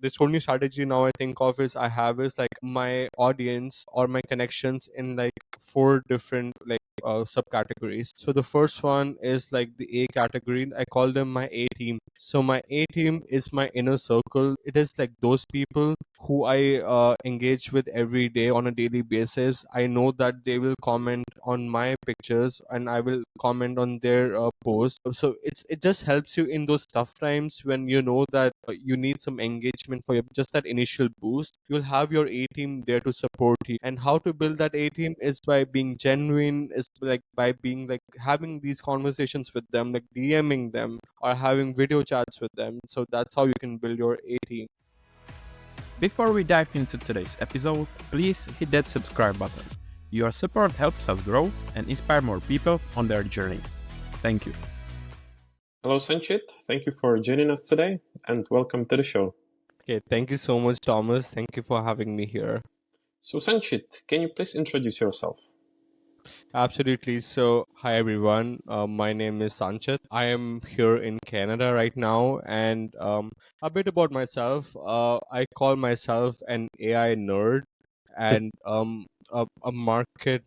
this only strategy now I think of is I have is like my audience or my connections in like four different like subcategories. So the first one is like the A category. I call them my A team. So my A team is my inner circle. It is like those people who I engage with every day on a daily basis. I know that they will comment on my pictures and I will comment on their posts. So it just helps you in those tough times when you know that you need some engagement for your just that initial boost. You'll have your A team there to support you. And how to build that A team is by being genuine, is like by being like having these conversations with them, like DMing them or having video chats with them. So that's how you can build your A team. Before we dive into today's episode, please hit that subscribe button. Your support helps us grow and inspire more people on their journeys. Thank you. Hello, Sanchit. Thank you for joining us today and welcome to the show. Okay, thank you so much, Thomas. Thank you for having me here. So, Sanchit, can you please introduce yourself? Absolutely. So, hi everyone. My name is Sanchit. I am here in Canada right now, and a bit about myself. I call myself an AI nerd and a market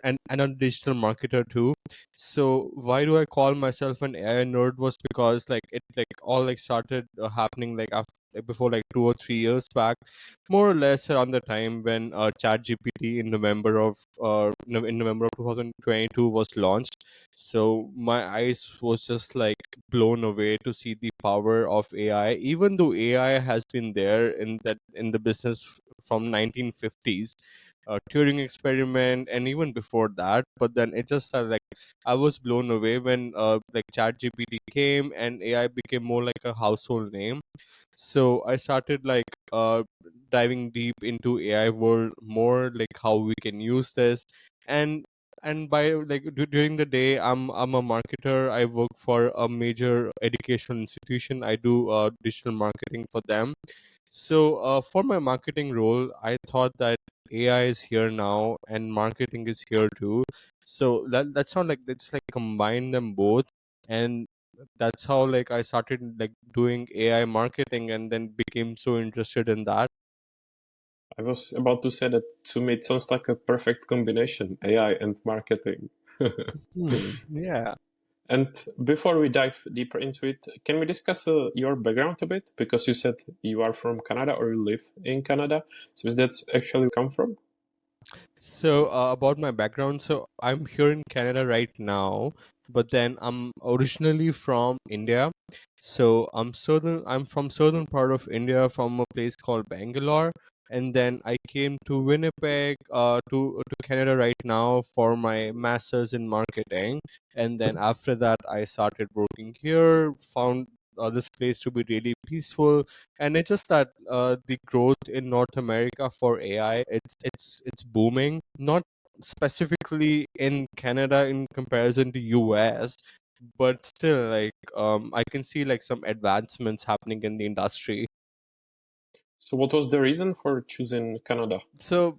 and a digital marketer too. So, why do I call myself an AI nerd? Was because like it like all like started happening like after before like 2 or 3 years back, more or less around the time when ChatGPT in November of 2022 was launched. So my eyes was just like blown away to see the power of AI. Even though AI has been there in the business from 1950s, Turing experiment, and even before that. But then it just like I was blown away when like ChatGPT came and AI became more like a household name. So I started like diving deep into AI world more, like how we can use this. And by like during the day, I'm a marketer. I work for a major educational institution. I do digital marketing for them. So for my marketing role, I thought that AI is here now and marketing is here too. So that's not like let's like combine them both. And that's how like I started like doing AI marketing and then became so interested in that. I was about to say that to me it sounds like a perfect combination, AI and marketing. Yeah. And before we dive deeper into it, can we discuss your background a bit? Because you said you are from Canada or you live in Canada. So is that actually come from? So about my background, so I'm here in Canada right now, but then I'm originally from India. So I'm from southern part of India, from a place called Bangalore, and then I came to Winnipeg, to Canada right now for my masters in marketing, and then after that I started working here, found this place to be really peaceful, and it's just that the growth in North America for AI, it's booming, not specifically in Canada in comparison to US, but still like I can see like some advancements happening in the industry. So what was the reason for choosing Canada? So,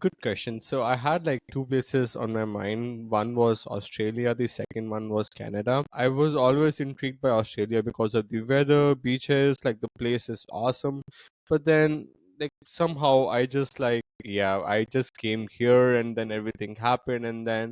good question. So, I had like two places on my mind. One was Australia, the second one was Canada. I was always intrigued by Australia because of the weather, beaches, like the place is awesome. But then, like, somehow I just like, yeah, I just came here and then everything happened. And then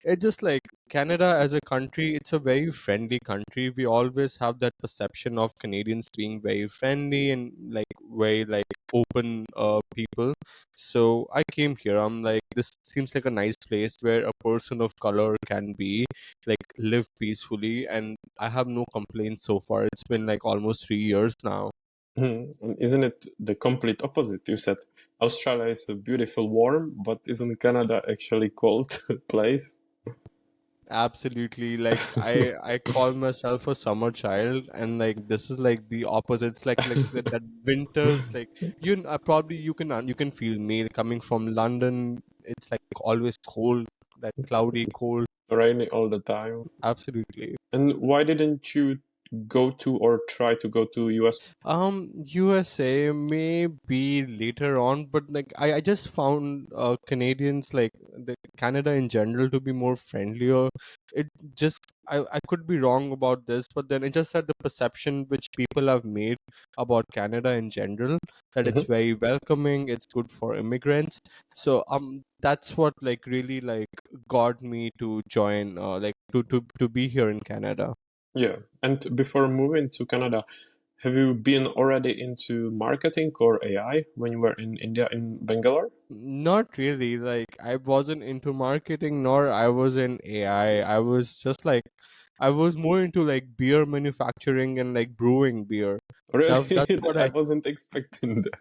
it's just like Canada as a country, it's a very friendly country. We always have that perception of Canadians being very friendly and like very like open people. So I came here. I'm like, this seems like a nice place where a person of color can be like live peacefully, and I have no complaints so far. It's been like almost 3 years now. And isn't it the complete opposite? You said Australia is a beautiful, warm, but isn't Canada actually cold place? Absolutely. Like I call myself a summer child, and like this is like the opposites. Like that winters. Like probably you can feel me coming from London. It's like always cold, that cloudy cold. Rainy all the time. Absolutely. And why didn't you go to or try to go to US? USA maybe later on, but like I just found Canadians, like the Canada in general, to be more friendlier. It just I could be wrong about this, but then it just had the perception which people have made about Canada in general, that it's Hmm. very welcoming, it's good for immigrants. So that's what like really like got me to join like to be here in Canada. Yeah. And before moving to Canada, have you been already into marketing or AI when you were in India, in Bangalore? Not really. Like I wasn't into marketing nor I was in AI. I was just like I was more into like beer manufacturing and like brewing beer. That's Really? what I I wasn't expecting that.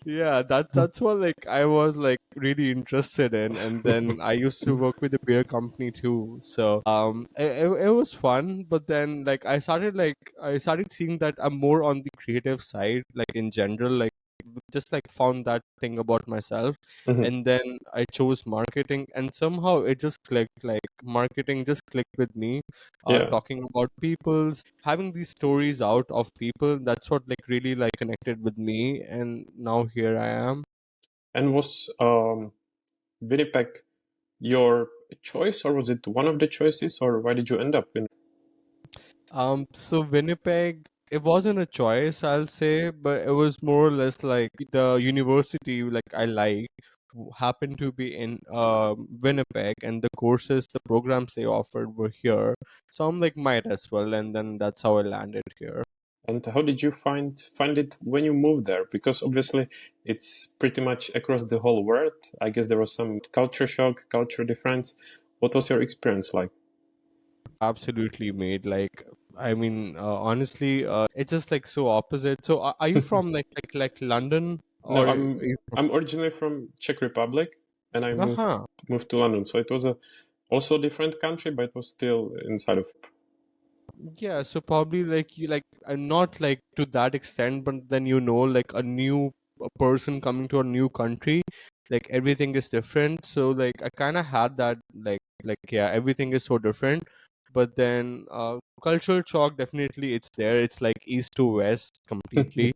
yeah, that's what like I was like really interested in, and then I used to work with a beer company too. So it was fun, but then like I started seeing that I'm more on the creative side, like in general, like just like found that thing about myself, Mhm. and then I chose marketing, and somehow it just clicked. Like marketing just clicked with me, Yeah. talking about people's having these stories out of people. That's what like really like connected with me, and now here I am. And was Winnipeg your choice, or was it one of the choices, or why did you end up in? So Winnipeg, it wasn't a choice, I'll say, but it was more or less like the university like I like happened to be in Winnipeg, and the courses, the programs they offered were here. So I'm like might as well, and then that's how I landed here. And how did you find it when you moved there? Because obviously it's pretty much across the whole world. I guess there was some culture shock, culture difference. What was your experience like? Absolutely, mate. Like, I mean, honestly, it's just like so opposite. So, are you from like London, No, or are you from? I'm originally from Czech Republic, and I Uh-huh. moved to London. So it was a also a different country, but it was still inside of. Yeah, so probably like you like not like to that extent, but then like a new person coming to a new country, like everything is different. So like I kind of had that like yeah, everything is so different. But then cultural shock, definitely it's there. It's like east to west completely.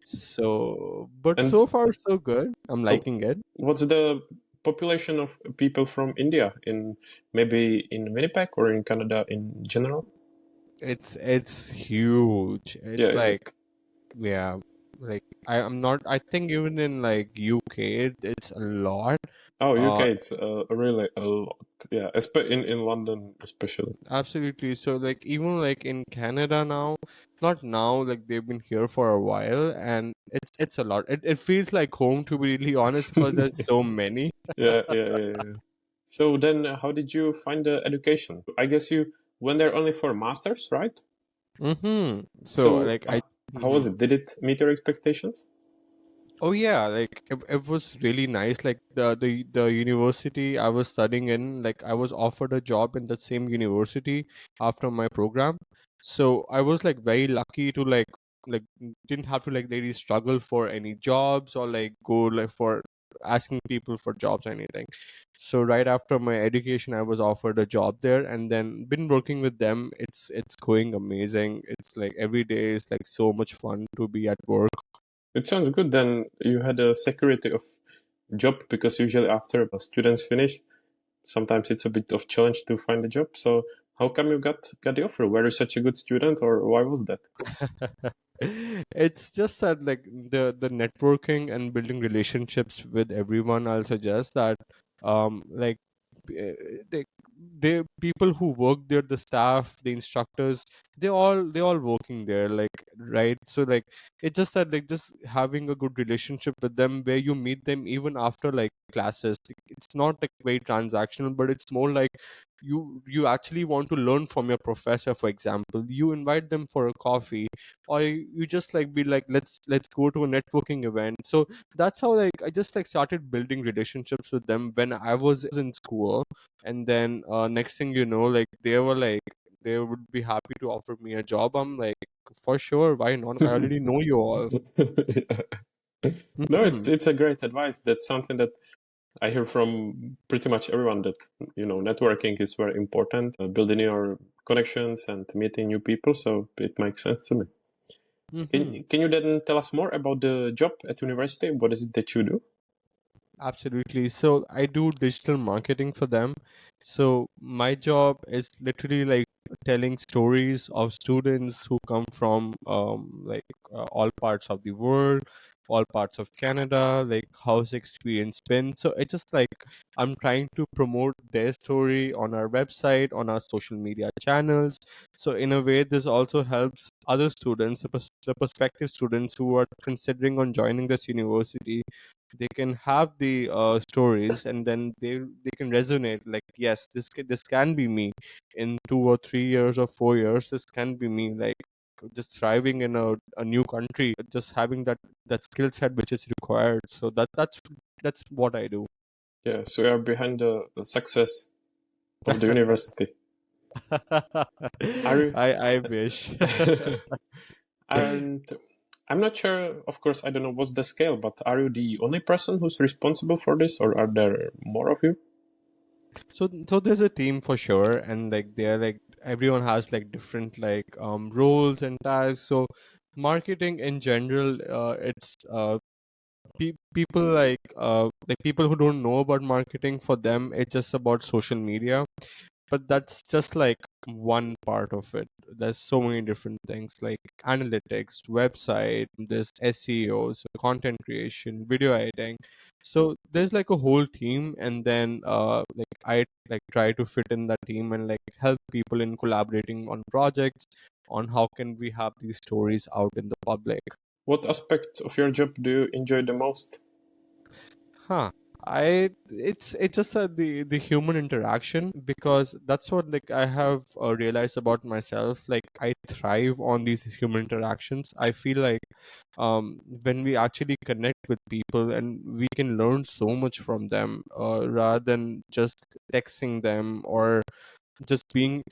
So, but And so far so good. I'm liking it. what's the population of people from India in maybe in Winnipeg or in Canada in general? It's huge. Yeah, It's yeah. like yeah, like I'm not. I think even in like UK, it's a lot. Oh, Uh, UK, it's really a lot. Yeah, in London especially. Absolutely. So like even like in Canada now, not now. Like they've been here for a while, and it's a lot. It feels like home, to be really honest, because there's so many. Yeah, yeah, yeah, yeah. So then, how did you find the education? I guess you went there only for masters, right? Mm-hmm. So So, like I. how was Mhm. it? Did it meet your expectations? Oh yeah, like it was really nice. Like the university I was studying in, like I was offered a job in that same university after my program. So I was like very lucky to like didn't have to like really struggle for any jobs or like go like for asking people for jobs or anything. So right after my education I was offered a job there, and then been working with them. It's going amazing. It's like every day is like so much fun to be at work. It sounds good. Then you had a security of job because usually after students finish, sometimes it's a bit of challenge to find a job. So how come you got the offer? Were you such a good student, or why was that? It's just that like the networking and building relationships with everyone. I'll suggest that like uh, they they people who work there, the staff, the instructors, they all working there, like right. So like it's just that like just having a good relationship with them where you meet them even after like classes. It's not like very transactional, but it's more like you actually want to learn from your professor. For example, you invite them for a coffee, or you just like be like let's go to a networking event. So that's how like I just like started building relationships with them when I was in school. And then next thing you know, like they were like they would be happy to offer me a job. I'm like, for sure, why not? I already know you all. No, Mhm. it's a great advice. That's something that I hear from pretty much everyone that networking is very important, building your connections and meeting new people. So it makes sense to me. Hmm. Can you then tell us more about the job at university? What is it that you do? Absolutely. So I do digital marketing for them. So my job is literally like telling stories of students who come from all parts of the world, all parts of Canada, like how's the experience been. So it's just like I'm trying to promote their story on our website, on our social media channels. So in a way, this also helps other students, the prospective students who are considering on joining this university. They can have the stories, and then they can resonate like, yes, this can be me in 2 or 3 years or 4 years. This can be me, like just thriving in a new country, just having that skill set which is required. So that's what I do. Yeah, so you are behind the success of the university. Are you? I wish. And I'm not sure, of course, I don't know what's the scale, but are you the only person who's responsible for this, or are there more of you? So there's a team for sure, and like they're like everyone has like different roles and tasks. So marketing in general, it's people like people who don't know about marketing, for them it's just about social media, but that's just like one part of it. There's so many different things like analytics, website, there's SEO, so content creation, video editing. So there's like a whole team, and then I like try to fit in that team and like help people in collaborating on projects, on how can we have these stories out in the public. What aspect of your job do you enjoy the most? Huh. It's just the human interaction, because that's what like I have realized about myself. Like I thrive on these human interactions. I feel like when we actually connect with people, and we can learn so much from them, rather than just texting them, or just being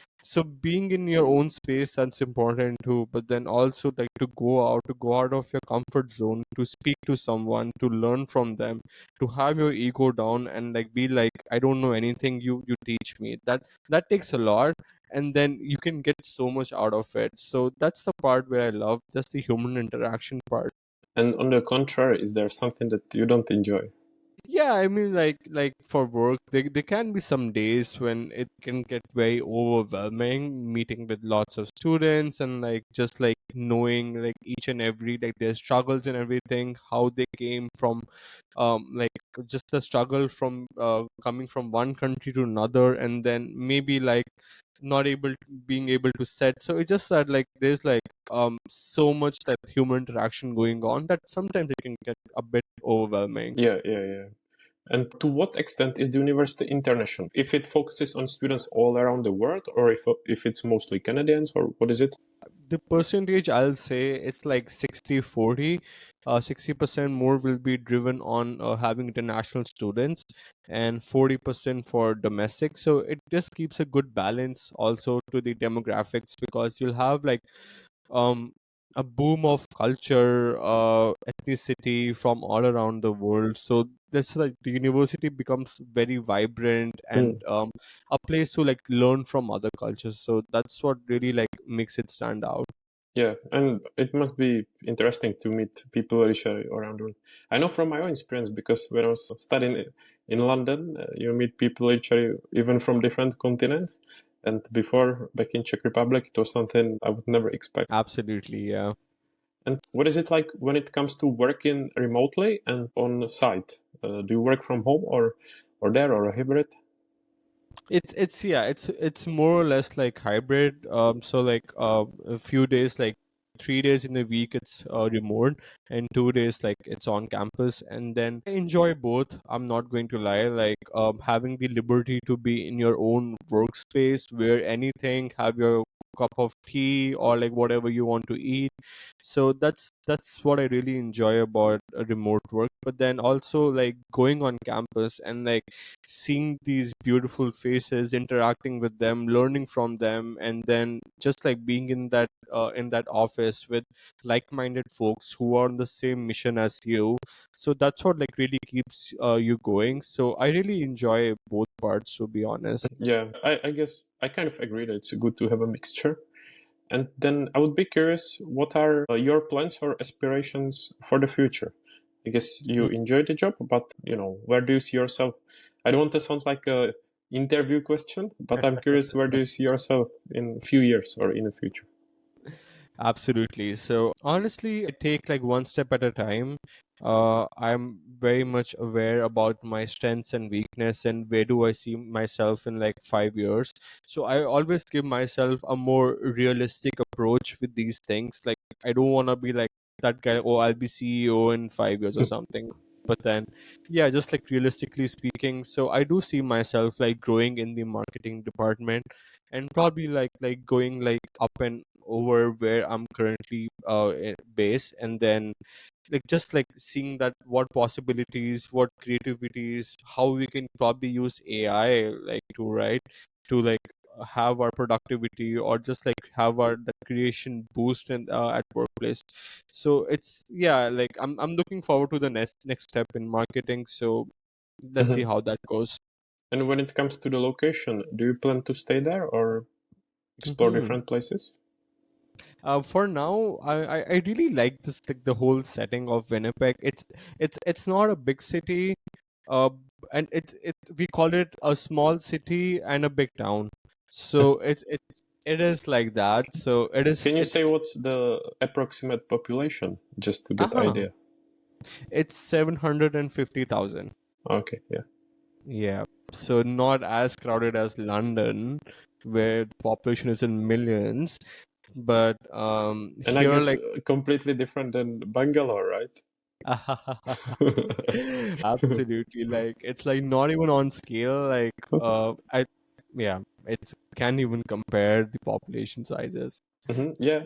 in your own space, that's important too. But then also like to go out of your comfort zone, to speak to someone, to learn from them, to have your ego down and like be like, I don't know anything, you teach me. That takes a lot, and then you can get so much out of it. So that's the part where I love, just the human interaction part. And on the contrary, is there something that you don't enjoy? Yeah, I mean, like for work, there can be some days when it can get very overwhelming, meeting with lots of students, and like just like knowing like each and every like their struggles and everything, how they came from, like just the struggle from coming from one country to another, and then maybe like not able being able to set. So it's just that like there's like so much that human interaction going on, that sometimes it can get a bit overwhelming. Yeah, yeah, yeah. And to what extent is the university international? If it focuses on students all around the world, or if it's mostly Canadians, or what is it? The percentage, I'll say it's like 60-40. 60% more will be driven on having international students, and 40% for domestic. So it just keeps a good balance also to the demographics, because you'll have like um a boom of culture, ethnicity from all around the world. So this like the university becomes very vibrant, Hmm. and a place to like learn from other cultures. So that's what really like makes it stand out. Yeah, and it must be interesting to meet people literally around the world. I know from my own experience, because when I was studying in London, you meet people literally even from different continents. And before, back in Czech Republic, it was something I would never expect. Absolutely, yeah. And what is it like when it comes to working remotely and on site? Do you work from home, or there, or a hybrid? It's yeah, it's more or less like hybrid. So like a few days, like 3 days in a week it's remote, and 2 days like it's on campus. And then I enjoy both, I'm not going to lie. Like having the liberty to be in your own workspace, where anything, have your cup of tea or like whatever you want to eat. So that's what I really enjoy about remote work. But then also like going on campus and like seeing these beautiful faces, interacting with them, learning from them, and then just like being in that office with like-minded folks who are on the same mission as you. So that's what like really keeps you going. So I really enjoy both parts, to be honest. Yeah, I guess I kind of agree that it's good to have a mixture. And then I would be curious, what are your plans or aspirations for the future? I guess you enjoy the job, but where do you see yourself? I don't want to sound like a interview question, but I'm curious, where do you see yourself in a few years or in the future? Absolutely. So honestly, I take like one step at a time. I'm very much aware about my strengths and weakness and where do I see myself in like 5 years. So I always give myself a more realistic approach with these things. Like I don't want to be like that guy. Oh, I'll be CEO in 5 years or something. But then, yeah, just like realistically speaking, so I do see myself like growing in the marketing department and probably like going like up and over where I'm currently based, and then like just like seeing that what possibilities, what creativities, how we can probably use AI like to right to like have our productivity or just like have our the creation boost in at workplace. So it's yeah, like I'm looking forward to the next step in marketing. So let's see Mhm. how that goes. And when it comes to the location, do you plan to stay there or explore Hmm. different places? For now, I really like this like the whole setting of Winnipeg. It's not a big city, uh, and it we call it a small city and a big town. So it is like that. So Can you it's say what's the approximate population, just to get uh-huh, idea? it's 750,000. Okay, yeah. Yeah. So not as crowded as London, where the population is in millions, but And I here guess like completely different than Bangalore, right? absolutely, like it's like not even on scale. Like I yeah, it's can't even compare the population sizes. Yeah,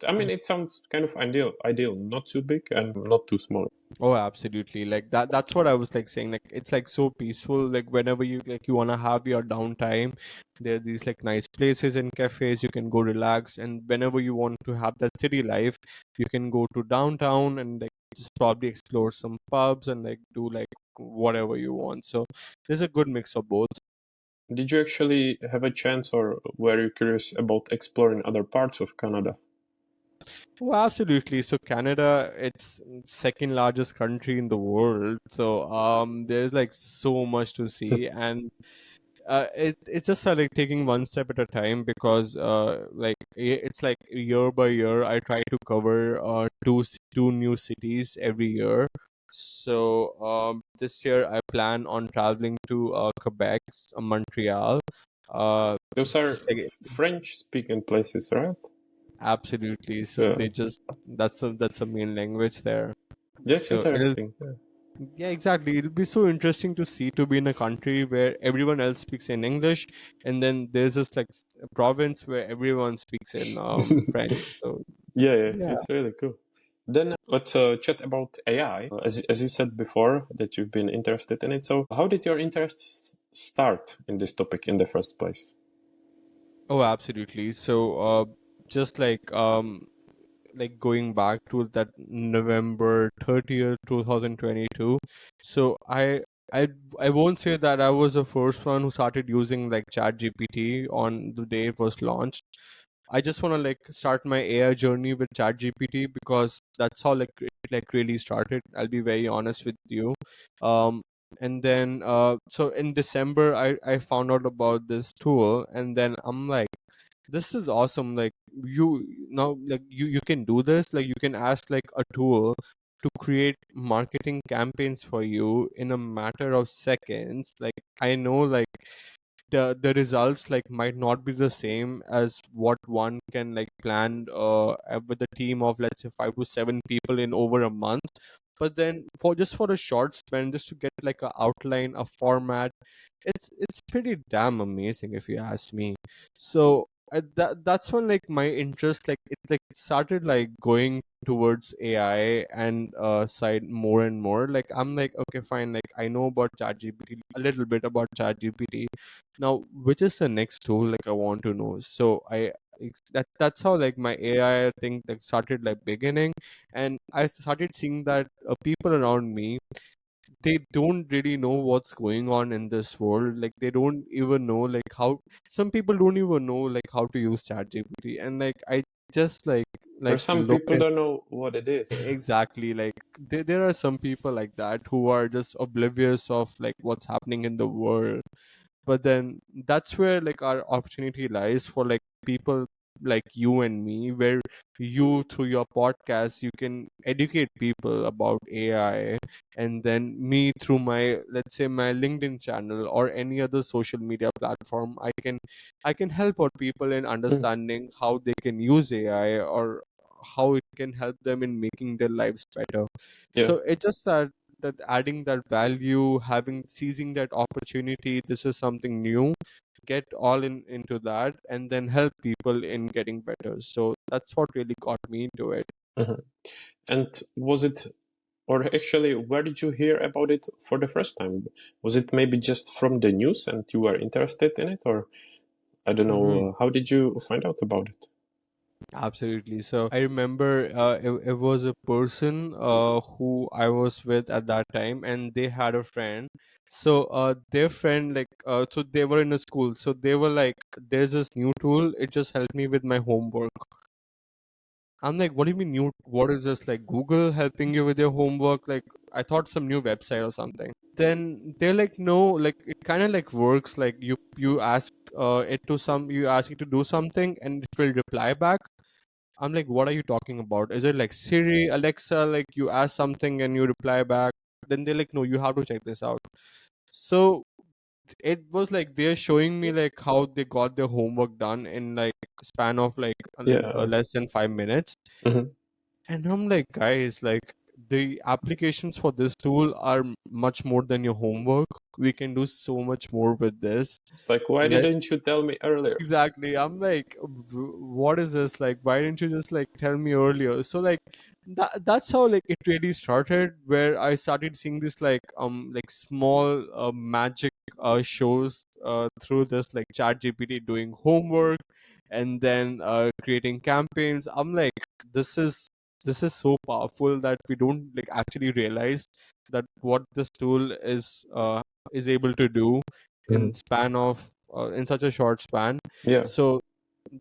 I mean, it sounds kind of ideal. Ideal, not too big and not too small. Oh, absolutely. Like that's what I was like saying. Like it's like so peaceful. Like whenever you like you wanna have your downtime, there are these like nice places and cafes you can go relax. And whenever you want to have that city life, you can go to downtown and like just probably explore some pubs and like do like whatever you want. So there's a good mix of both. Did you actually have a chance, or were you curious about exploring other parts of Canada? Oh, absolutely. So Canada, it's second largest country in the world. So there's like so much to see, and it's just like taking one step at a time because like it's like year by year I try to cover two new cities every year. So this year I plan on traveling to Quebec, Montreal. Uh, Those are just like French-speaking places, right? absolutely. So Yeah, they just that's a main language there. yeah, it's So it'll interesting. Yeah. yeah, exactly. It'll be so interesting to see to be in a country where everyone else speaks in English, and then there's this like a province where everyone speaks in French. So Yeah, yeah. it's really cool. Then let's chat about AI. As you said before, that you've been interested in it. So, how did your interests start in this topic in the first place? Oh, absolutely. So just like going back to that November 30th, 2022. So I I won't say that I was the first one who started using like Chat GPT on the day it was launched. I just want to like start my AI journey with Chat GPT because that's how like it like really started. I'll be very honest with you. Um and then so in December I found out about this tool, and then I'm like, this is awesome. Like you now like you can do this. Like you can ask like a tool to create marketing campaigns for you in a matter of seconds. Like I know like the results like might not be the same as what one can like plan with a team of let's say 5 to 7 people in over a month. But then for a short span, just to get like a outline, a format, it's pretty damn amazing if you ask me. So that's when like my interest like it like started like going towards AI and side more and more. Like I'm like, okay, fine, like I know about ChatGPT, a little bit about ChatGPT. Now which is the next tool like I want to know? So that's how like my AI thing like started like beginning. And I started seeing that people around me, they don't really know what's going on in this world. Like they don't even know like how, some people don't even know like how to use ChatGPT. And like I just Or like some look people at don't know what it is. exactly like there are some people like that who are just oblivious of like what's happening in the world. But then that's where like our opportunity lies for like people like you and me, where you through your podcast you can educate people about AI. And then me through my, let's say, my LinkedIn channel or any other social media platform, I can help out people in Mm, understanding how they can use AI, or how it can help them in making their lives better. yeah. So it's just that adding that value, having seizing that opportunity, this is something new, get all into that and then help people in getting better. So that's what really got me into it. Mhm. And was it, or actually, where did you hear about it for the first time? Was it maybe just from the news and you were interested in it, or I don't know, Hmm. how did you find out about it? Absolutely. So I remember it was a person who I was with at that time, and they had a friend. So their friend like so they were in a school, so they were like, there's this new tool, it just helped me with my homework. I'm like, what do you mean new? What is this, like Google helping you with your homework? Like, I thought some new website or something. Then they're like, no, like it kind of like works. Like you ask you ask it to do something and it will reply back. I'm like, what are you talking about? Is it like Siri, Alexa? Like you ask something and you reply back. Then they're like, no, you have to check this out. So it was like they're showing me like how they got their homework done in like span of like Yeah. less than 5 minutes. Mhm. And I'm like, guys, like the applications for this tool are much more than your homework. We can do so much more with this. It's like, why Let didn't you tell me earlier? exactly. I'm like, what is this? Like, why didn't you just like tell me earlier? So like that's how like it really started, where I started seeing this like small magic shows through this like chat GPT doing homework, and then creating campaigns. I'm like, this is this is so powerful that we don't like actually realize that what this tool is able to do in Mhm. span of in such a short span. Yeah. So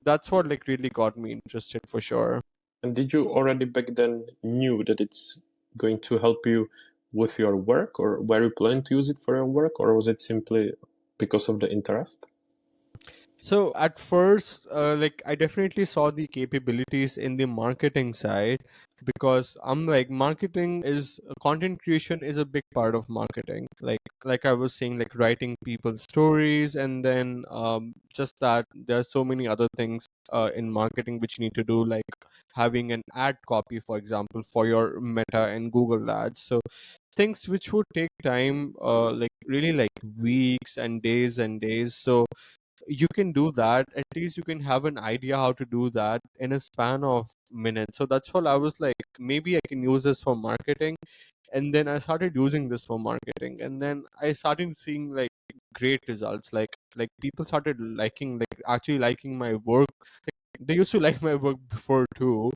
that's what like really got me interested for sure. And did you already back then knew that it's going to help you with your work, or were you planning to use it for your work, or was it simply because of the interest? So at first, like I definitely saw the capabilities in the marketing side, because I'm like, marketing is content creation is a big part of marketing. Like I was saying, like writing people's stories, and then just that there are so many other things in marketing which you need to do, like having an ad copy, for example, for your Meta and Google ads. So things which would take time, like really like weeks and days and days. So you can do that, at least you can have an idea how to do that in a span of minutes. So that's what I was like, maybe I can use this for marketing. And then I started using this for marketing, and then I started seeing like great results. Like people started liking, like actually liking my work. They used to like my work before too,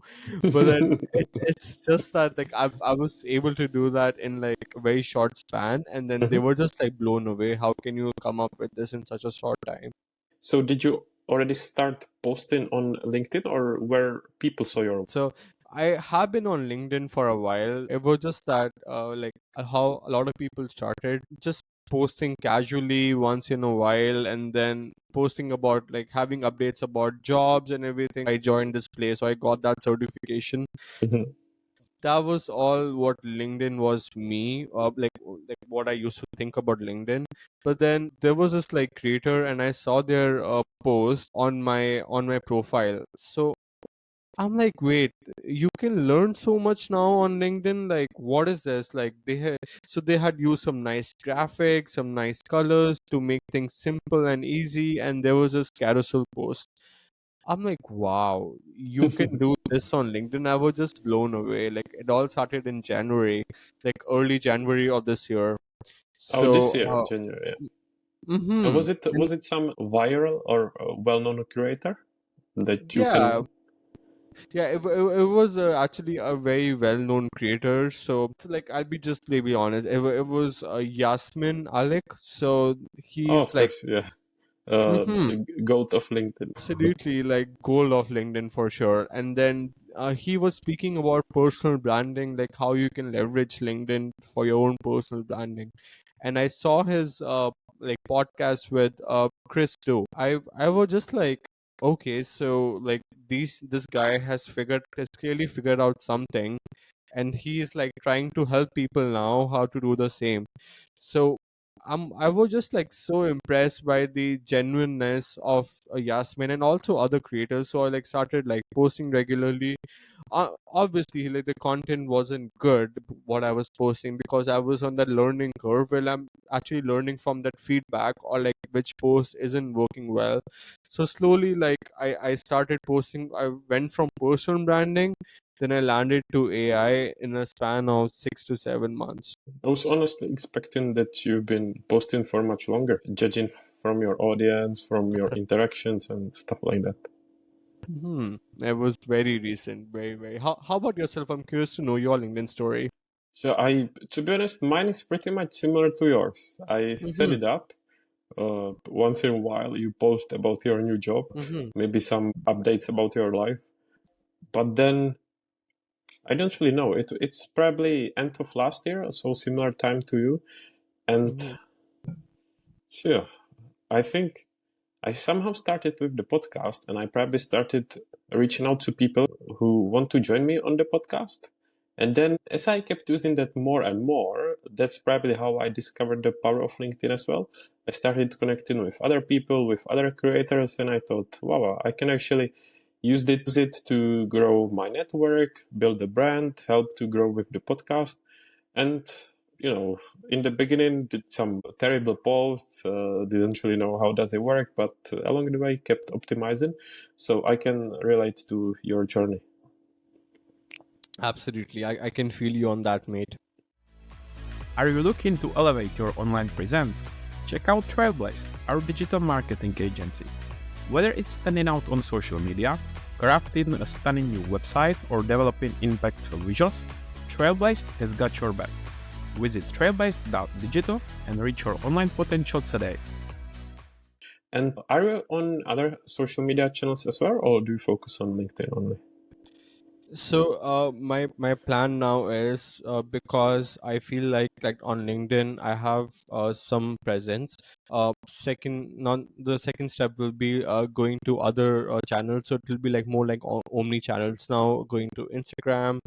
but then it's just that like I was able to do that in like a very short span, and then they Mhm. were just like blown away, how can you come up with this in such a short time. So did you already start posting on LinkedIn, or where people saw your? So I have been on LinkedIn for a while. It was just that how a lot of people started just posting casually once in a while, and then posting about like having updates about jobs and everything. I joined this place, so I got that certification. Mhm. That was all what LinkedIn was me, like what I used to think about LinkedIn. But then there was this like creator, and I saw their post on my profile. So I'm like, wait, you can learn so much now on LinkedIn. Like, what is this? Like, they had used some nice graphics, some nice colors to make things simple and easy, and there was this carousel post. I'm like, wow, you can do this on LinkedIn. I was just blown away. Like it all started in January, like early January of this year. Oh, this So, year, January. Yeah. And mm-hmm. was it some viral or well-known creator that you Yeah, can? yeah, it was actually a very well-known creator. So like, I'll be just maybe honest. It was Yasmin Alec. So Oh, he's of like, course, yeah. Uh, mm-hmm, goat of LinkedIn. absolutely like goal of LinkedIn for sure. And then he was speaking about personal branding, like how you can leverage LinkedIn for your own personal branding. And I saw his like podcast with Chris Do. I was just like, okay, so like this guy has clearly figured out something, and he's like trying to help people now how to do the same. So I was just like so impressed by the genuineness of Yasmin and also other creators. So I like started like posting regularly. Obviously, like the content wasn't good what I was posting, because I was on that learning curve where I'm actually learning from that feedback, or like which post isn't working well. So slowly, like I started posting. I went from personal branding, then I landed to AI in a span of 6 to 7 months. I was honestly expecting that you've been posting for much longer, judging from your audience, from your interactions and stuff like that. It was very recent, very, very. How about yourself? I'm curious to know your LinkedIn story. So to be honest, mine is pretty much similar to yours. I set Mm-hmm. it up. Once in a while, you post about your new job, Mm-hmm. maybe some updates about your life. But then I don't really know. It's probably end of last year, so similar time to you. And Mm-hmm. so yeah, I think I somehow started with the podcast, and I probably started reaching out to people who want to join me on the podcast. And then as I kept using that more and more, that's probably how I discovered the power of LinkedIn as well. I started connecting with other people, with other creators, and I thought, wow, I can actually use it to grow my network, build a brand, help to grow with the podcast. And you know, in the beginning did some terrible posts, didn't really know how does it work, but along the way kept optimizing. So I can relate to your journey. Absolutely, I can feel you on that, mate. Are you looking to elevate your online presence? Check out Trailblazed, our digital marketing agency. Whether it's standing out on social media, crafting a stunning new website, or developing impactful visuals, Trailblazed has got your back. Visit trailblazed.digital and reach your online potential today. And are you on other social media channels as well, or do you focus on LinkedIn only? So my plan now is, because I feel like on LinkedIn I have some presence. Second, non the second step will be going to other channels. So it will be like more like omni channels now, going to Instagram,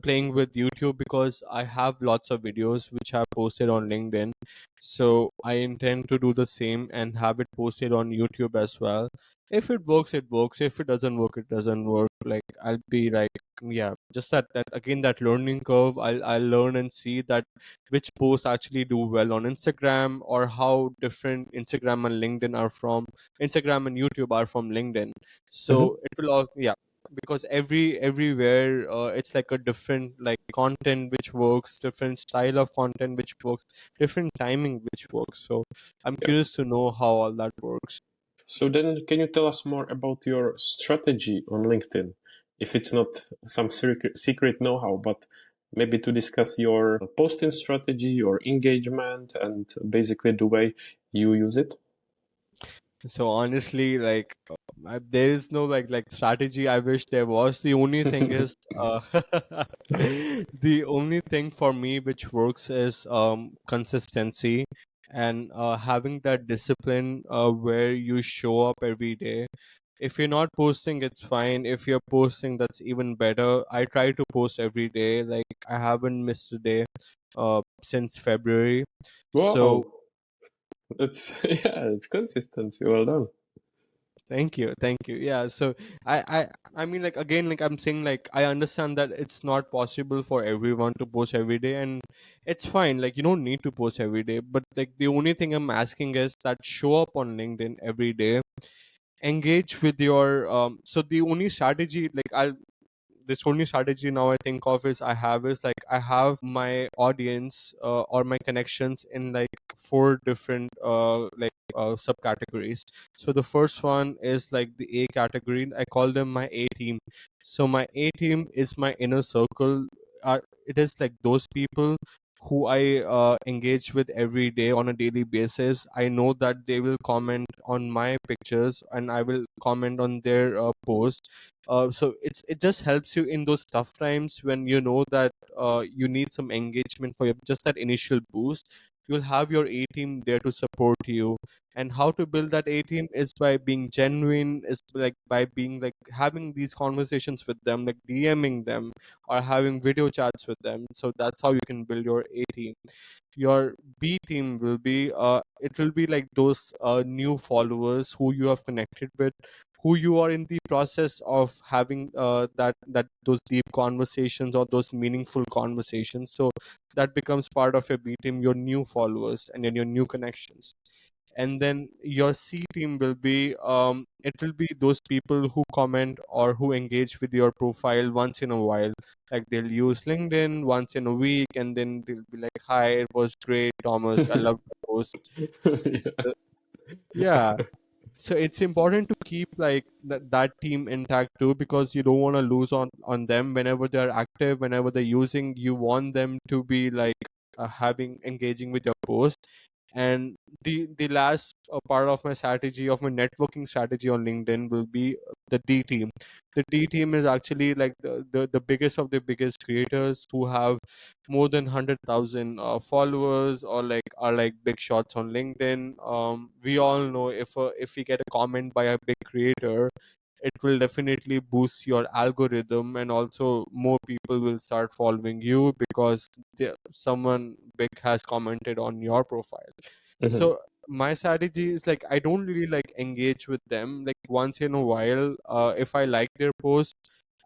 playing with YouTube, because I have lots of videos which I posted on LinkedIn. So I intend to do the same and have it posted on YouTube as well. If it works, it works. If it doesn't work, it doesn't work. Like I'll be like, yeah, just that again, that learning curve. I'll learn and see that which posts actually do well on Instagram, or how different Instagram and LinkedIn are from Instagram and YouTube are from LinkedIn. Mhm. So it will all, yeah, because everywhere it's like a different like content which works, different style of content which works, different timing which works. So I'm Yeah. curious to know how all that works. So then, can you tell us more about your strategy on LinkedIn? If it's not some secret know-how, but maybe to discuss your posting strategy, your engagement, and basically the way you use it. So honestly, like there is no like strategy. I wish there was. The only thing is, the only thing for me which works is consistency, and having that discipline where you show up every day. If you're not posting, it's fine. If you're posting, that's even better. I try to post every day. Like I haven't missed a day since February. So Wow, it's yeah, it's consistency. Well done. thank you, thank you. Yeah, so I mean, like again, like I'm saying, like I understand that it's not possible for everyone to post every day, and it's fine. Like you don't need to post every day, but like the only thing I'm asking is that show up on LinkedIn every day, engage with your so the only strategy, like I'll this only strategy now I think of is I have is like I have my audience or my connections in like four different subcategories. So the first one is like the A category. I call them my A team. So my A team is my inner circle. It is like those people who I engage with every day on a daily basis. I know that they will comment on my pictures and I will comment on their posts. So it just helps you in those tough times when you know that you need some engagement for your just that initial boost. You'll have your A team there to support you. And how to build that A team is by being genuine, is like by being like having these conversations with them, like DMing them or having video chats with them. So that's how you can build your A team. Your B team will be it will be like those new followers who you have connected with, who you are in the process of having that those deep conversations or those meaningful conversations. So that becomes part of your B team, your new followers and then your new connections. And then your C team will be it will be those people who comment or who engage with your profile once in a while. Like they'll use LinkedIn once in a week and then they'll be like, hi, it was great, Thomas, I love the post. Yeah. So, yeah, so it's important to keep like that team intact too, because you don't want to lose on them whenever they're active, whenever they're using. You want them to be like having engaging with your post. And the last part of my strategy, of my networking strategy on LinkedIn, will be the D team. The D team is actually like the biggest of the biggest creators who have more than 100,000 followers or like are like big shots on LinkedIn. We all know if we get a comment by a big creator, it will definitely boost your algorithm, and also more people will start following you because someone big has commented on your profile. Mhm. So my strategy is like I don't really like engage with them. Like once in a while, if I like their post,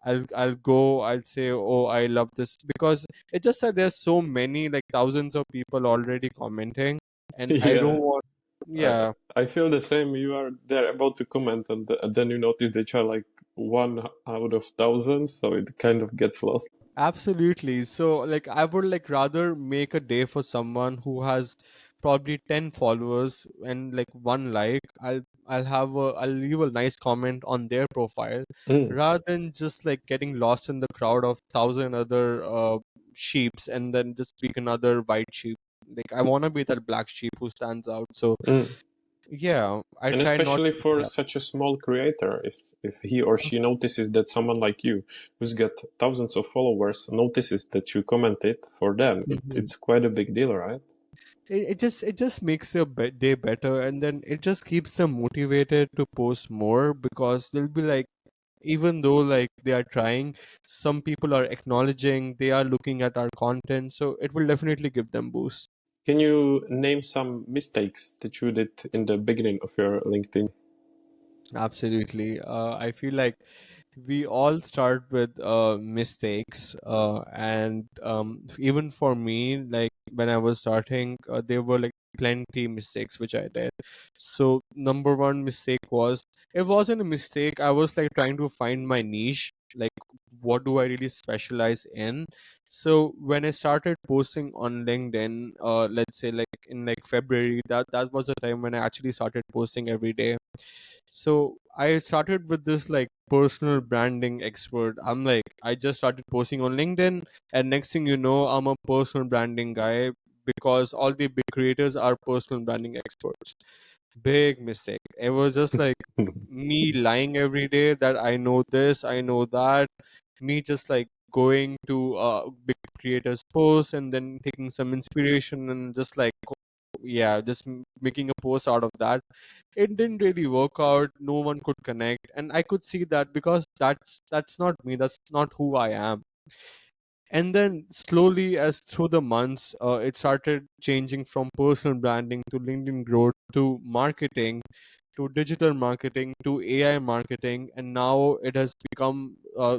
I'll go, I'll say, oh, I love this, because it just that there's so many, like thousands of people already commenting, and I don't Yeah. want. I Yeah, I feel the same. You are there about to comment, and then you notice that you're like one out of thousands, so it kind of gets lost. absolutely. So like I would like rather make a day for someone who has probably 10 followers and like one like. I'll leave a nice comment on their profile Mm. rather than just like getting lost in the crowd of thousand other sheeps and then just pick another white sheep. Like I want to be that black sheep who stands out. So Mm. yeah, I And try not especially to for do such a small creator, if he or she notices that someone like you, who's got thousands of followers, notices that you commented for them, that. it's quite a big deal, right? It just makes their day better, and then it just keeps them motivated to post more, because they'll be like, even though like they are trying, some people are acknowledging, they are looking at our content, so it will definitely give them boost. Can you name some mistakes that you did in the beginning of your LinkedIn? Absolutely. I feel like we all start with mistakes, and even for me, like when I was starting, there were like plenty mistakes which I did. So number one mistake was, it wasn't a mistake. I was like trying to find my niche, like what do I really specialize in. So when I started posting on LinkedIn, let's say like in like February, that was the time when I actually started posting every day. So I started with this like personal branding expert. I'm like, I just started posting on LinkedIn, and next thing you know, I'm a personal branding guy, because all the big creators are personal branding experts. Big mistake. It was just like me lying every day that I know this, I know that. Me just like going to big creators' posts and then taking some inspiration and just like, yeah, just making a post out of that. It didn't really work out. No one could connect, and I could see that, because that's not me. That's not who I am. And then slowly, as through the months, it started changing from personal branding to LinkedIn growth to marketing to digital marketing to AI marketing, and now it has become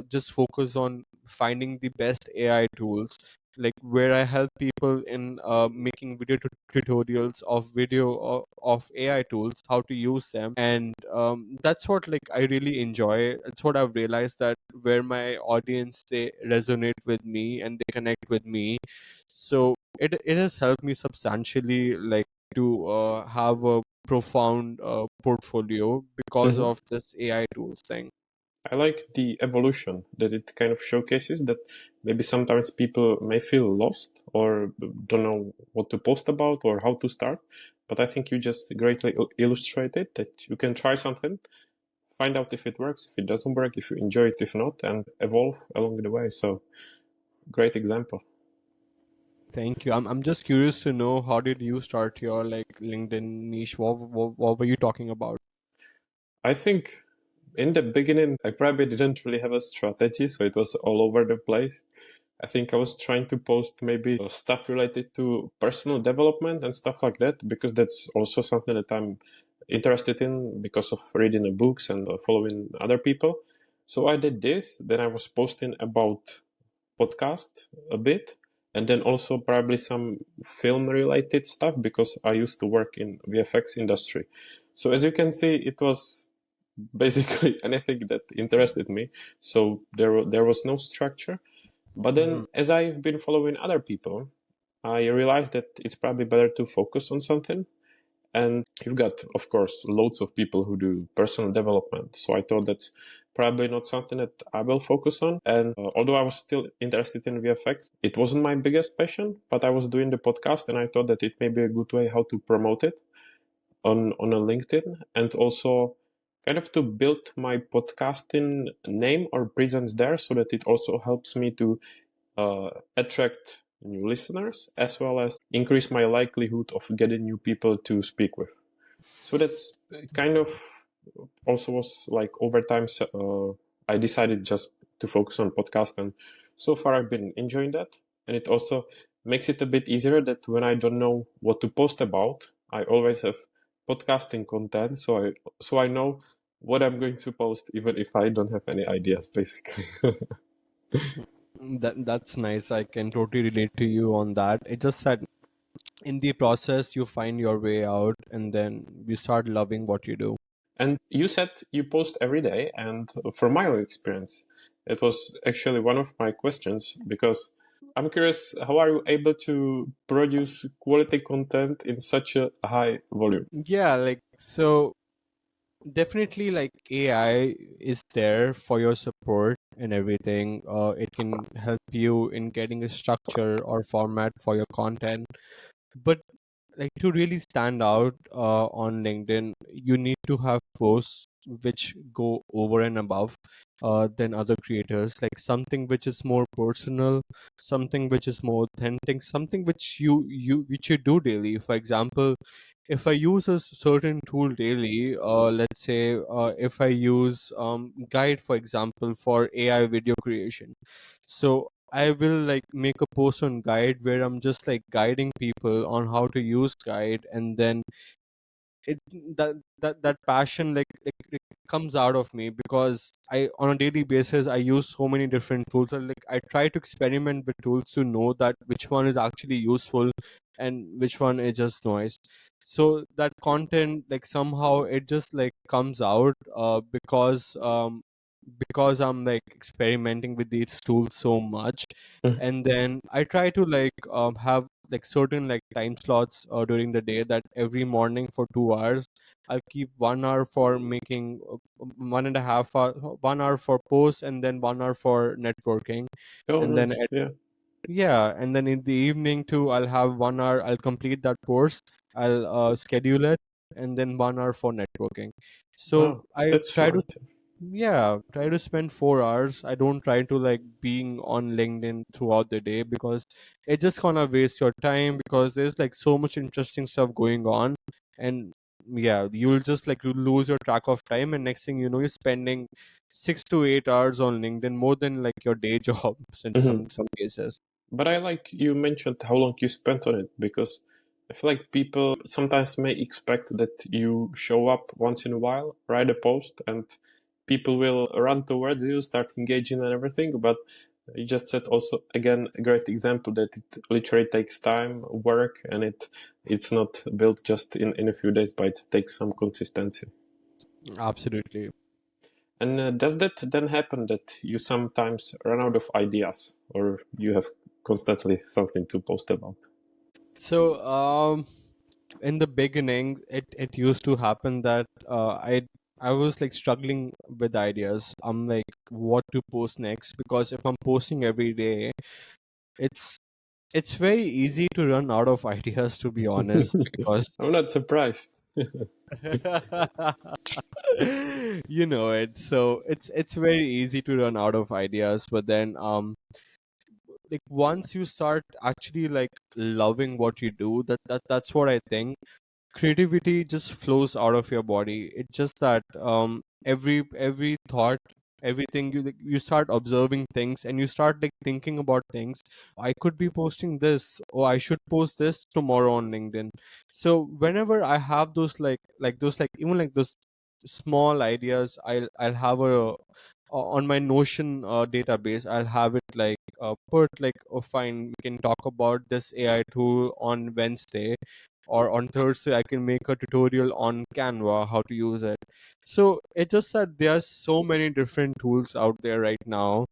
just focus on finding the best AI tools, like where I help people in making video tutorials of of AI tools, how to use them. And that's what like I really enjoy. It's what I've realized, that where my audience, they resonate with me and they connect with me. So it has helped me substantially, like to have a profound portfolio because Mhm. of this AI tools thing. I like the evolution that it kind of showcases, that maybe sometimes people may feel lost or don't know what to post about or how to start. But I think you just greatly illustrated that you can try something, find out if it works, if it doesn't work, if you enjoy it, if not, and evolve along the way. So, great example. Thank you. I'm just curious to know, how did you start your like LinkedIn niche? What were you talking about? I think in the beginning, I probably didn't really have a strategy, so it was all over the place. I think I was trying to post maybe stuff related to personal development and stuff like that, because that's also something that I'm interested in because of reading the books and following other people. So I did this. Then I was posting about podcast a bit, and then also probably some film related stuff because I used to work in VFX industry. So as you can see, it was basically anything that interested me. So there was no structure. But Hmm. then, as I've been following other people, I realized that it's probably better to focus on something. And you've got, of course, loads of people who do personal development. So I thought that's probably not something that I will focus on. And although I was still interested in VFX, it wasn't my biggest passion, but I was doing the podcast and I thought that it may be a good way how to promote it on a LinkedIn, and also kind of to build my podcasting name or presence there so that it also helps me to attract new listeners as well as increase my likelihood of getting new people to speak with. So that's kind of also was like over time. I decided just to focus on podcast, and so far I've been enjoying that. And it also makes it a bit easier that when I don't know what to post about, I always have podcasting content, so I know what I'm going to post, even if I don't have any ideas, basically. That's nice. I can totally relate to you on that. It just that in the process you find your way out, and then you start loving what you do. And you said you post every day, and from my own experience, it was actually one of my questions because I'm curious, how are you able to produce quality content in such a high volume? Yeah, like so definitely like AI is there for your support and everything. It can help you in getting a structure or format for your content. But like to really stand out on LinkedIn, you need to have posts which go over and above than other creators. Like something which is more personal, something which is more authentic, something which you do daily. For example, if I use a certain tool daily, let's say if I use Guide, for example, for AI video creation, so I will like make a post on Guide where I'm just like guiding people on how to use Guide, and then it that passion like comes out of me because I, on a daily basis, I use so many different tools. And like I try to experiment with tools to know that which one is actually useful and which one is just noise. So that content, like somehow it just like comes out because I'm like experimenting with these tools so much. Mhm. And then I try to like have like certain like time slots during the day, that every morning for 2 hours I'll keep 1 hour for making 1.5 hour, 1 hour for posts, and then 1 hour for networking. Oh, And then nice. Yeah. yeah, and then in the evening too, I'll have 1 hour. I'll complete that course. I'll schedule it, and then 1 hour for networking. So Oh, I that's try to, smart. yeah, try to spend 4 hours. I don't try to like being on LinkedIn throughout the day, because it just gonna waste your time, because there's like so much interesting stuff going on. And yeah, you'll just like lose your track of time, and next thing you know, you're spending 6 to 8 hours on LinkedIn, more than like your day jobs in Mhm. some cases. But I like you mentioned how long you spent on it, because I feel like people sometimes may expect that you show up once in a while, write a post, and people will run towards you, start engaging and everything. But You just said also again a great example that it literally takes time, work, and it's not built just in a few days, but it takes some consistency. Absolutely. And does that then happen that you sometimes run out of ideas, or you have constantly something to post about? So, in the beginning, it used to happen that I was like struggling with ideas. I'm like, what to post next? Because if I'm posting every day, it's it's very easy to run out of ideas, to be honest. Because I'm not surprised. you know it. So it's very easy to run out of ideas, but then like once you start actually like loving what you do, that's what I think. Creativity just flows out of your body. It's just that every thought, everything, you like, you start observing things and you start like thinking about things. I could be posting this, or I should post this tomorrow on LinkedIn. So whenever I have those like those like even like those small ideas, I'll have a on my Notion database. I'll have it like put like, oh fine, we can talk about this AI tool on Wednesday, or on Thursday I can make a tutorial on Canva how to use it. So it's just that there are so many different tools out there right now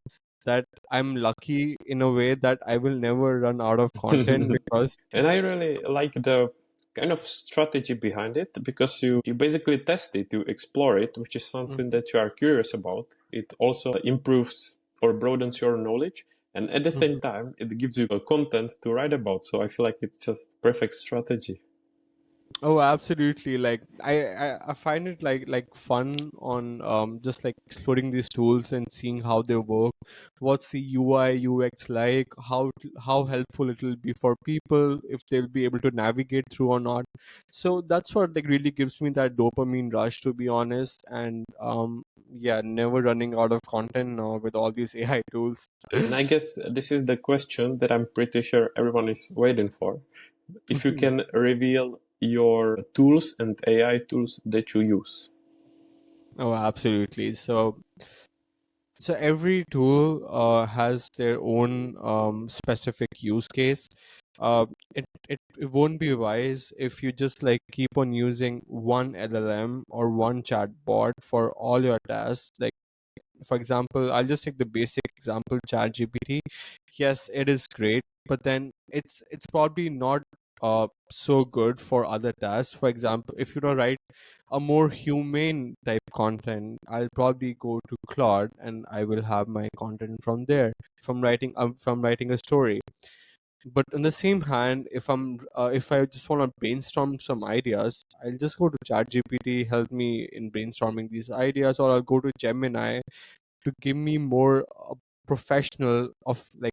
that I'm lucky in a way that I will never run out of content because And I really like the kind of strategy behind it because you basically test it, you explore it, which is something Mhm, that you are curious about. It also improves or broadens your knowledge. And at the same mhm. time, it gives you a content to write about. So I feel like it's just perfect strategy. Oh, absolutely. Like I find it like fun on just like exploring these tools and seeing how they work. What's the UI UX like? How helpful it will be for people, if they'll be able to navigate through or not. So that's what like really gives me that dopamine rush, to be honest. And yeah, never running out of content now with all these AI tools. And I guess this is the question that I'm pretty sure everyone is waiting for. If you can reveal your tools and AI tools that you use. Oh, absolutely. So every tool has their own specific use case. It won't be wise if you just like keep on using one LLM or one chatbot for all your tasks. Like for example, I'll just take the basic example, ChatGPT. Yes, it is great, but then it's probably not so good for other tasks. For example, if you don't write a more humane type content, I'll probably go to Claude and I will have my content from there. From writing a story. But on the same hand, if I just want to brainstorm some ideas, I'll just go to ChatGPT, help me in brainstorming these ideas, or I'll go to Gemini to give me more professional of like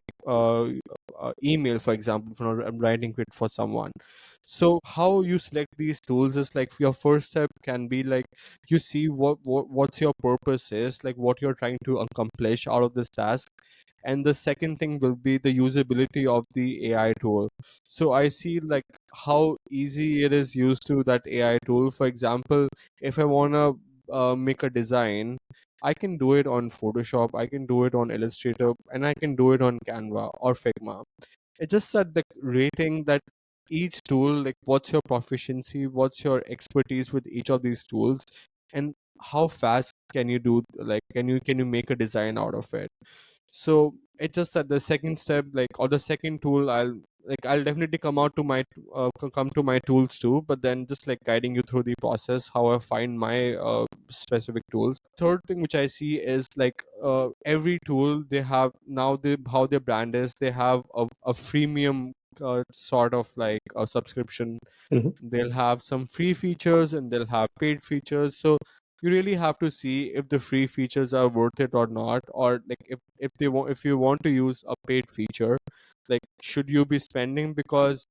email, for example, if I'm writing it for someone. So how you select these tools is like your first step can be like you see what's your purpose is, like what you're trying to accomplish out of this task. And the second thing will be the usability of the AI tool. So I see like how easy it is used to that AI tool. For example, if I want to make a design, I can do it on Photoshop, I can do it on Illustrator, and I can do it on Canva or Figma. It's just that the rating that each tool, like what's your proficiency, what's your expertise with each of these tools, and how fast can you do, like can you make a design out of it. So it's just that the second step, like, or the second tool, I'll definitely come out to my come to my tools too, but then just like guiding you through the process how I find my specific tools. Third thing which I see is like every tool they have now, they how their brand is, they have a freemium sort of like a subscription. Mhm. They'll have some free features and they'll have paid features. So you really have to see if the free features are worth it or not, or like if you want to use a paid feature, like should you be spending, because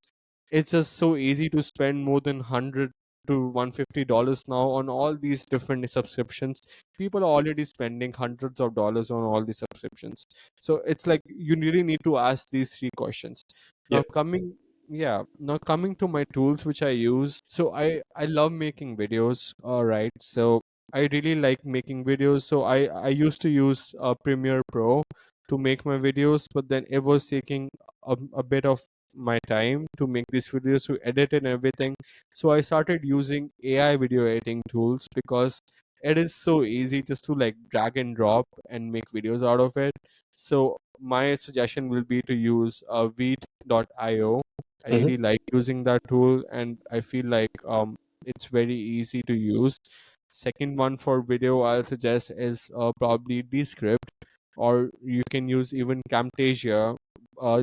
it's just so easy to spend more than 100 to $150 now on all these different subscriptions. People are already spending hundreds of dollars on all these subscriptions. So it's like you really need to ask these three questions. Yeah. Now coming Yeah, now coming to my tools which I use. So I love making videos. All right, so I really like making videos. So I used to use Premiere Pro. to make my videos, but then it was taking a bit of my time to make these videos, to edit and everything. So I started using AI video editing tools because it is so easy just to like drag and drop and make videos out of it. So my suggestion will be to use Veed.io. I Mm-hmm. really like using that tool, and I feel like it's very easy to use. Second one for video I'll suggest is probably Descript, or you can use even Camtasia.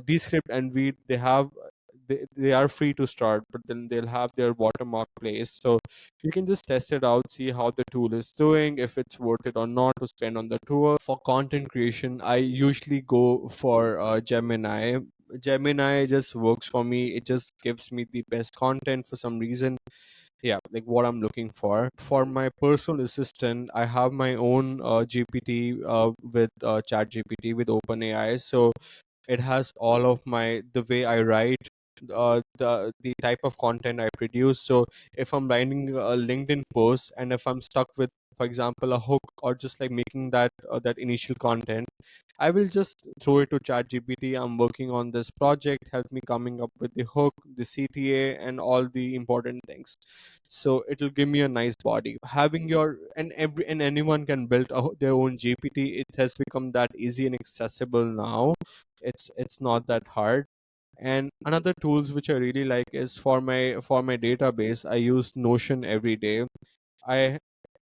Descript and Veed, they are free to start, but then they'll have their watermark place. So you can just test it out, see how the tool is doing, if it's worth it or not to spend on the tool. For content creation, I usually go for Gemini. Gemini just works for me. It just gives me the best content for some reason. Yeah, like what I'm looking for my personal assistant. I have my own GPT with chat GPT with OpenAI. So it has all of my the way I write, the type of content I produce. So if I'm writing a LinkedIn post, and if I'm stuck with, for example, a hook, or just like making that initial content, I will just throw it to ChatGPT. I'm working on this project. Help me coming up with the hook, the CTA, and all the important things. So it'll give me a nice body. Having your and anyone can build their own GPT. It has become that easy and accessible now. It's not that hard. And another tools which I really like is for my database. I use Notion every day. I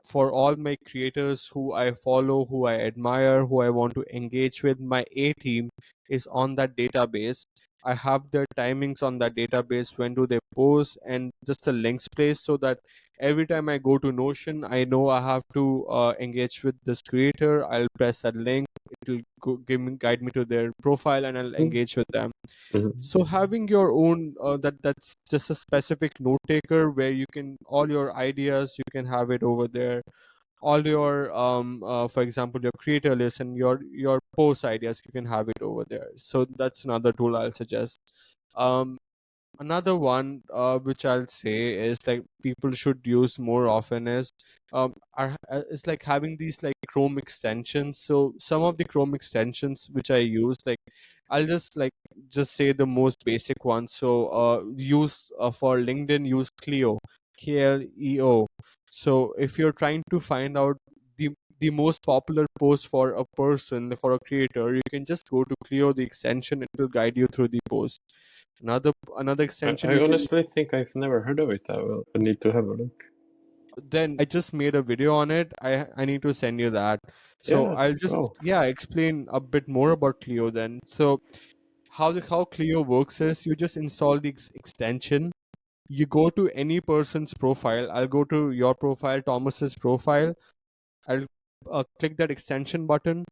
For all my creators who I follow, who I admire, who I want to engage with, my A team is on that database. I have their timings on that database, when do they post, and just the links placed, so that every time I go to Notion, I know I have to engage with this creator. I'll press that link. It will guide me to their profile, and I'll engage with them. Mm-hmm. So having your own that's just a specific note taker, where you can all your ideas, you can have it over there. All your for example, your creator list and your post ideas, you can have it over there. So that's another tool I'll suggest. um Another one which I'll say is like people should use more often is like having these like Chrome extensions. So some of the Chrome extensions which I use, like I'll just say the most basic one. So use for LinkedIn, use Clio, Kleo. So if you're trying to find out the the most popular post for a person, for a creator, you can just go to Clio, the extension. It will guide you through the post. Another extension I you can. honestly think I've never heard of it. I need to have a look. Then I just made a video on it. I need to send you that. So Yeah. I'll just, Oh. yeah, explain a bit more about Clio then. So how Clio works is you just install the extension. You go to any person's profile. I'll go to your profile, Thomas's profile. I'll click that extension button.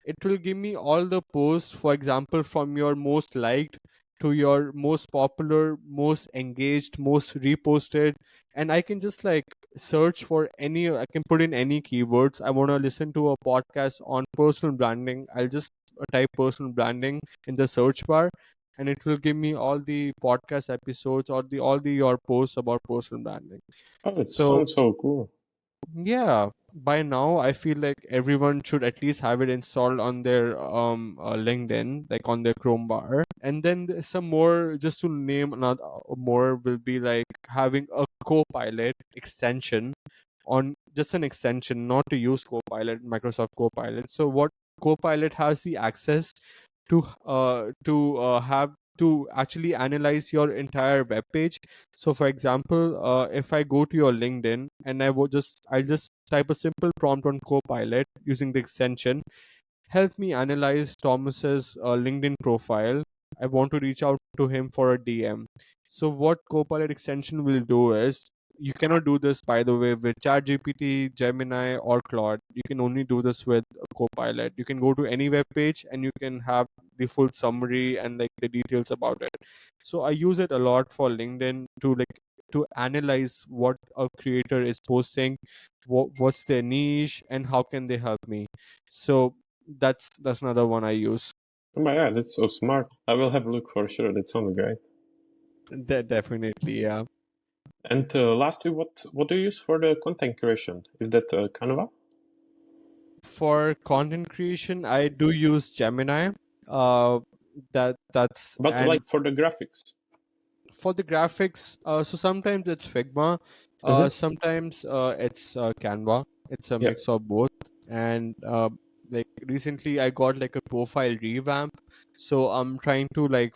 It will give me all the posts, for example, from your most liked to your most popular, most engaged, most reposted. And I can just like search for any, I can put in any keywords. I want to listen to a podcast on personal branding. I'll just type personal branding in the search bar, and it will give me all the podcast episodes, or the all the your posts about personal branding. Oh, it So sounds so cool. yeah, by now I feel like everyone should at least have it installed on their LinkedIn, like on their Chrome bar. And then there's some more, just to name another more, will be like having a Copilot extension, on just an extension, not to use Copilot, Microsoft Copilot. So what Copilot has the access to have to actually analyze your entire web page. So for example, if I go to your LinkedIn, and I'll just type a simple prompt on Copilot using the extension, help me analyze Thomas's LinkedIn profile. I want to reach out to him for a DM. So what Copilot extension will do is, you cannot do this, by the way, with ChatGPT, Gemini, or Claude. You can only do this with Copilot. You can go to any web page, and you can have the full summary and like the details about it. So I use it a lot for LinkedIn to analyze what a creator is posting, what's their niche, and how can they help me. So that's another one I use. Oh my god, that's so smart. I will have a look for sure. That sounds great. Definitely, yeah. And lastly, what do you use for the content creation? Is that Canva? For content creation, I do use Gemini. Uh, that's But and like for the graphics. for the graphics, so sometimes it's Figma, Hmm. sometimes it's Canva. It's a Yeah. mix of both. And like recently I got like a profile revamp, so I'm trying to like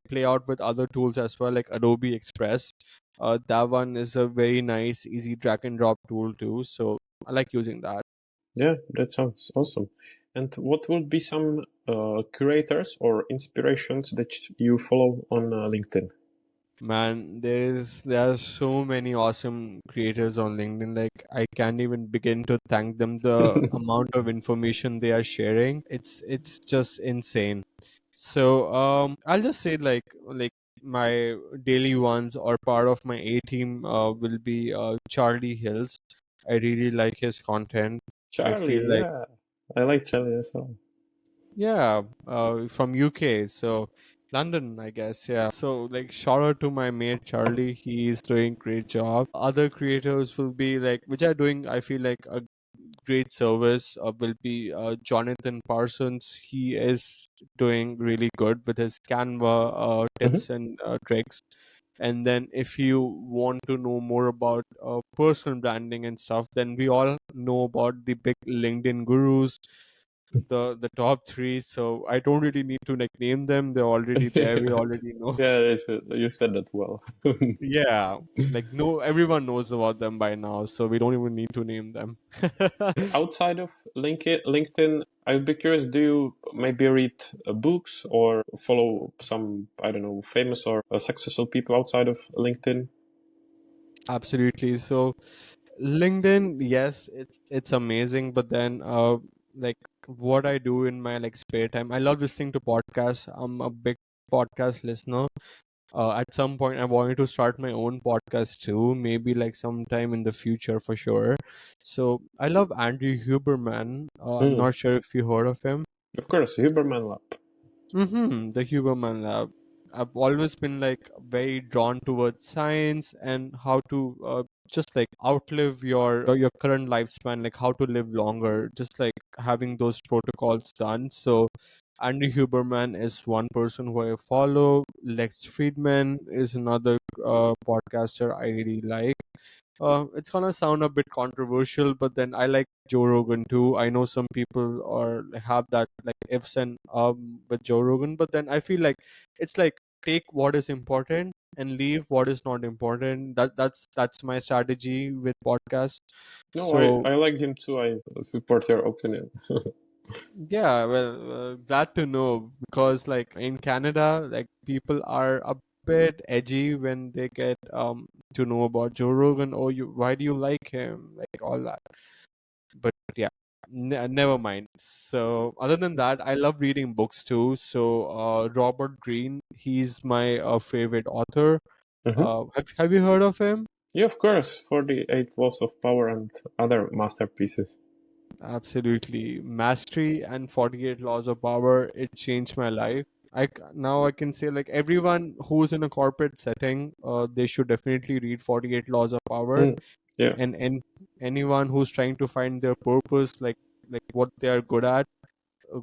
play out with other tools as well, like Adobe Express. That one is a very nice easy drag and drop tool too, so I like using that. Yeah, that sounds awesome. And what would be some curators or inspirations that you follow on LinkedIn? Man, there are so many awesome creators on LinkedIn. Like I can't even begin to thank them. The amount of information they are sharing, it's just insane. So I'll just say like my daily ones or part of my A team will be Charlie Hills. I really like his content. I feel Charlie, like yeah. I like Charlie as well. yeah, from UK, so London, I guess. Yeah. So like shout out to my mate Charlie. He's doing great job. Other creators will be like which are doing I feel like a great service will be Jonathan Parsons. He is doing really good with his Canva Hmm. tips and tricks. And then if you want to know more about personal branding and stuff, then we all know about the big LinkedIn gurus, the top three. So I don't really need to like name them. They're already there. We already know. Yeah, you said that well. Yeah, like no, everyone knows about them by now, so we don't even need to name them. Outside of LinkedIn, I would be curious, do you maybe read books or follow some, I don't know, famous or successful people outside of LinkedIn? Absolutely. So LinkedIn, yes, it's amazing, but then like what I do in my like spare time, I love listening to podcasts. I'm a big podcast listener. At some point I wanted to start my own podcast too, maybe like sometime in the future for sure. So I love Andrew Huberman. I'm Mm, not sure if you heard of him. of course, Huberman Lab. The Huberman Lab. I've always been like very drawn towards science and how to just like outlive your current lifespan, like how to live longer, just like having those protocols done. So Andy Huberman is one person who I follow. Lex Friedman is another podcaster I really like. It's gonna sound a bit controversial, but then I like Joe Rogan too. I know some people are have that like ifs and with Joe Rogan, but then I feel like it's like take what is important and leave what is not important. That's my strategy with podcasts. No, So I like him too. I support your opinion. yeah, well, glad to know because like in Canada, like people are a bit edgy when they get to know about Joe Rogan. Oh, you why do you like him? Like all that. But yeah, never mind. So other than that, I love reading books too. So Robert Greene, he's my favorite author. Hmm. Have you heard of him? Yeah, of course, 48 Laws of Power and other masterpieces. Absolutely. Mastery and 48 Laws of Power, it changed my life. Now I can say like everyone who's in a corporate setting, they should definitely read 48 Laws of Power. Mm, yeah, And anyone who's trying to find their purpose, like what they are good at,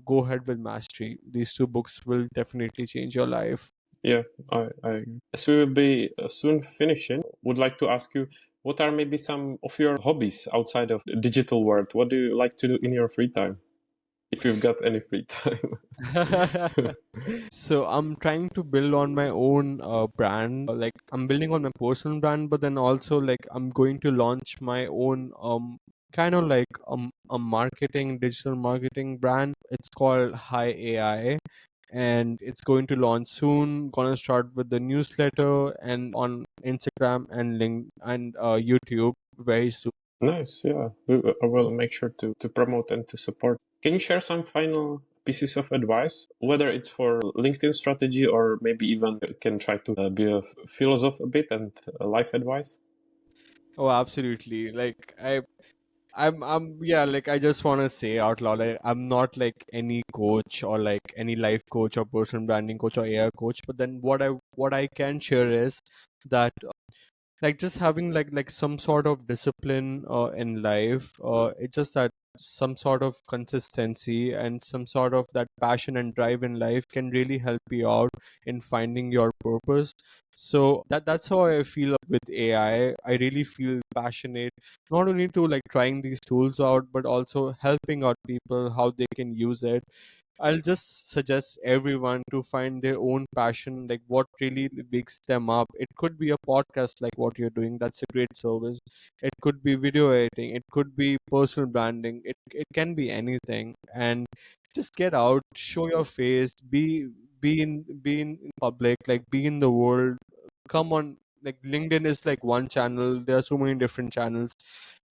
go ahead with Mastery. These two books will definitely change your life. yeah, I agree. As we will be soon finishing, would like to ask you, what are maybe some of your hobbies outside of the digital world? What do you like to do in your free time, if you've got any free time? So I'm trying to build on my own brand. Like I'm building on my personal brand, but then also like I'm going to launch my own kind of like a marketing digital marketing brand. It's called High AI, and it's going to launch soon. Gonna start with the newsletter and on Instagram and link and YouTube very soon. Nice, yeah. I will make sure to promote and to support. Can you share some final pieces of advice, whether it's for LinkedIn strategy or maybe even you can try to be a philosopher a bit and life advice? Oh, absolutely. Like I'm yeah, like I just want to say out loud, I'm not like any coach or like any life coach or personal branding coach or AI coach, but then what I can share is that like just having like some sort of discipline in life, it's just that some sort of consistency and some sort of that passion and drive in life can really help you out in finding your purpose. So that's how I feel with AI. I really feel passionate not only to like trying these tools out, but also helping out people how they can use it. I'll just suggest everyone to find their own passion, like what really wakes them up. It could be a podcast like what you're doing, that's a great service. It could be video editing, it could be personal branding, it can be anything. And just get out, show your face, be in public, like be in the world. Come on, like LinkedIn is like one channel, there are so many different channels.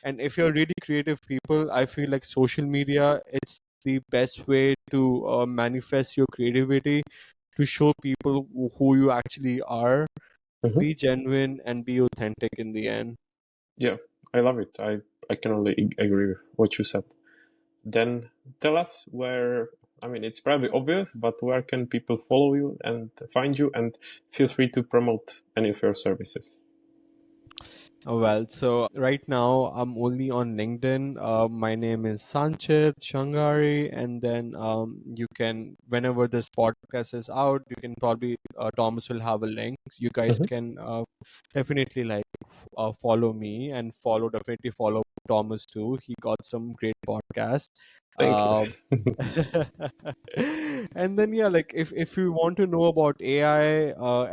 And if you're really creative people, I feel like social media, it's the best way to manifest your creativity, to show people who you actually are. Mhm. Be genuine and be authentic in the end. Yeah, I love it. I can only agree with what you said. Then tell us where, I mean, it's probably obvious, but where can people follow you and find you? And feel free to promote any of your services. Well, so right now I'm only on LinkedIn. My name is Sanchit Shangari, and then you can, whenever this podcast is out, you can probably Thomas will have a link. You guys Mhm. can definitely like follow me, and definitely follow Thomas too. He got some great podcasts. Thank you. Um, and then yeah, like if you want to know about AI,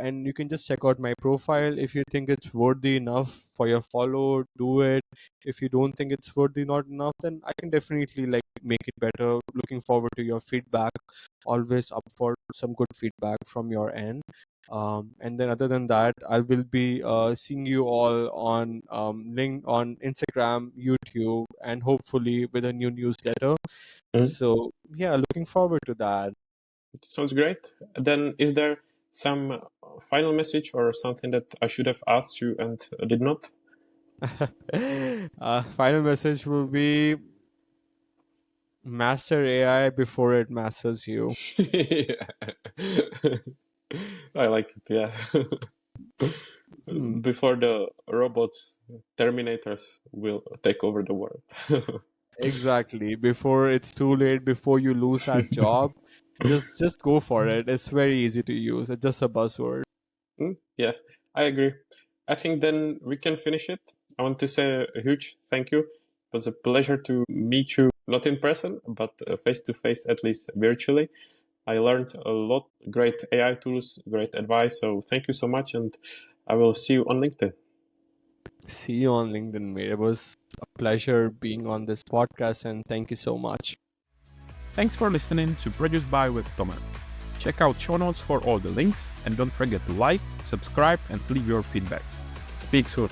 and you can just check out my profile. If you think it's worthy enough for your follow, do it. If you don't think it's worthy not enough, then I can definitely like make it better. Looking forward to your feedback. Always up for some good feedback from your end. And then other than that, I will be seeing you all on link on Instagram, YouTube, and hopefully with a new newsletter. Mhm. So yeah, looking forward to that. Sounds great. Then, is there some final message or something that I should have asked you and did not? Final message will be master AI before it masters you. Yeah. I like it, yeah. Hmm. Before the robots, Terminators will take over the world. Exactly. Before it's too late, before you lose that job, just go for it. It's very easy to use. It's just a buzzword. Yeah, I agree. I think then we can finish it. I want to say a huge thank you. It was a pleasure to meet you, not in person, but face to face, at least virtually. I learned a lot, great AI tools, great advice. So thank you so much, and I will see you on LinkedIn. See you on LinkedIn, mate. It was a pleasure being on this podcast, and thank you so much. Thanks for listening to Produced by with Tommen. Check out show notes for all the links, and don't forget to like, subscribe, and leave your feedback. Speak soon.